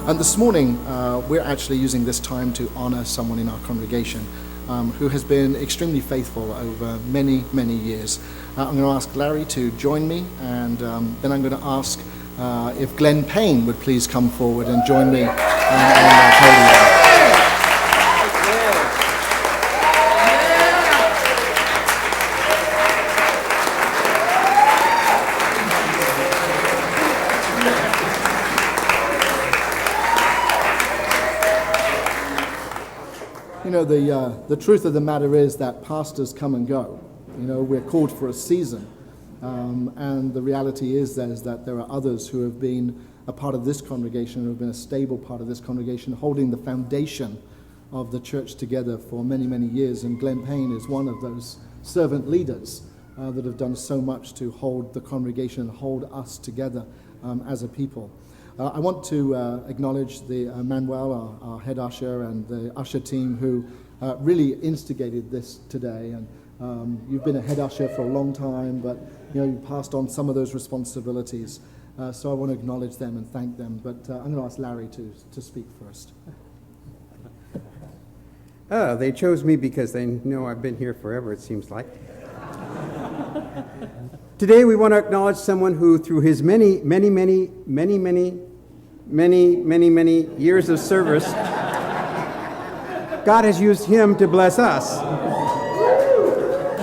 And this morning, we're actually using this time to honor someone in our congregation who has been extremely faithful over many, many years. I'm going to ask Larry to join me, and then I'm going to ask if Glenn Payne would please come forward and join me on the podium. You know, the truth of the matter is that pastors come and go. You know, we're called for a season. And the reality is that there are others who have been a part of this congregation, who have been a stable part of this congregation, holding the foundation of the church together for many, many years. And Glenn Payne is one of those servant leaders that have done so much to hold the congregation, hold us together as a people. I want to acknowledge the Manuel, our head usher, and the usher team who really instigated this today. And you've been a head usher for a long time, but you passed on some of those responsibilities. So I want to acknowledge them and thank them. But I'm going to ask Larry to speak first. Oh, they chose me because they know I've been here forever, it seems like. Today we want to acknowledge someone who, through his many years of service, God has used him to bless us.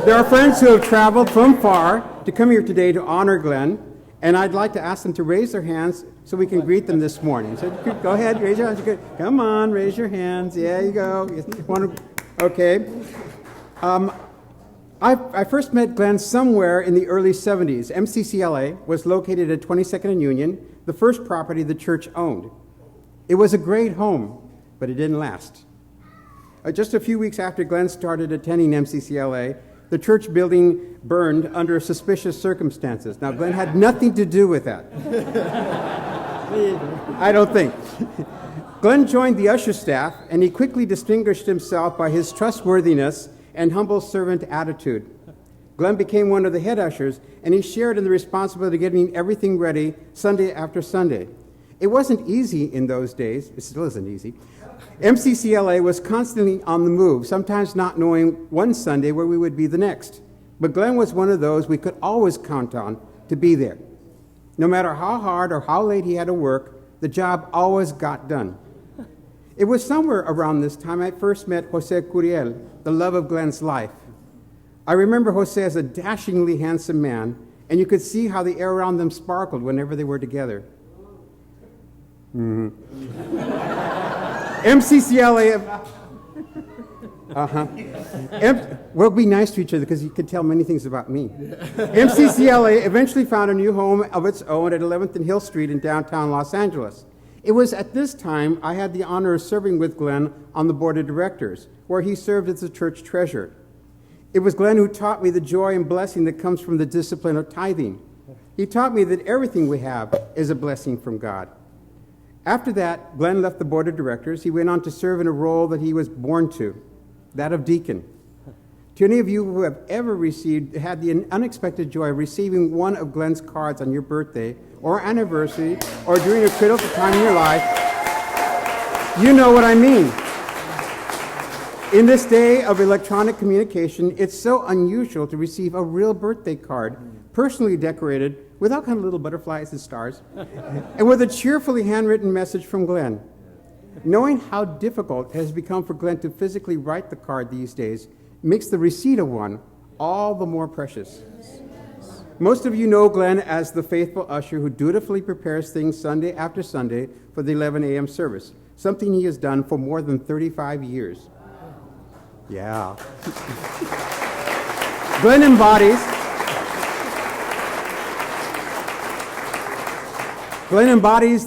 There are friends who have traveled from far to come here today to honor Glenn, and I'd like to ask them to raise their hands so we can greet them this morning. So go ahead, raise your hands. Come on, raise your hands. Yeah, you go. Okay. I first met Glenn somewhere in the early 70s. MCCLA was located at 22nd and Union, the first property the church owned. It was a great home, but it didn't last. Just a few weeks after Glenn started attending MCCLA, the church building burned under suspicious circumstances. Now, Glenn had nothing to do with that. I don't think. Glenn joined the usher staff, and he quickly distinguished himself by his trustworthiness and humble servant attitude. Glenn became one of the head ushers, and he shared in the responsibility of getting everything ready Sunday after Sunday. It wasn't easy in those days. It still isn't easy. MCCLA was constantly on the move, sometimes not knowing one Sunday where we would be the next. But Glenn was one of those we could always count on to be there. No matter how hard or how late he had to work, the job always got done. It was somewhere around this time I first met Jose Curiel, the love of Glenn's life. I remember Jose as a dashingly handsome man, and you could see how the air around them sparkled whenever they were together. MCCLA... We'll be nice to each other because you can tell many things about me. MCCLA eventually found a new home of its own at 11th and Hill Street in downtown Los Angeles. It was at this time I had the honor of serving with Glenn on the board of directors, where he served as the church treasurer. It was Glenn who taught me the joy and blessing that comes from the discipline of tithing. He taught me that everything we have is a blessing from God. After that, Glenn left the board of directors. He went on to serve in a role that he was born to, that of deacon. To any of you who have ever had the unexpected joy of receiving one of Glenn's cards on your birthday or anniversary or during a critical time in your life, you know what I mean. In this day of electronic communication, it's so unusual to receive a real birthday card, personally decorated with all kind of little butterflies and stars, and with a cheerfully handwritten message from Glenn. Knowing how difficult it has become for Glenn to physically write the card these days makes the receipt of one all the more precious. Most of you know Glenn as the faithful usher who dutifully prepares things Sunday after Sunday for the 11 a.m. service, something he has done for more than 35 years. Yeah. Glenn embodies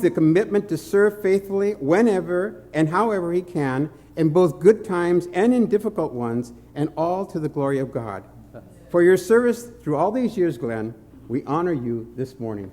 the commitment to serve faithfully whenever and however he can, in both good times and in difficult ones, and all to the glory of God. For your service through all these years, Glenn, we honor you this morning.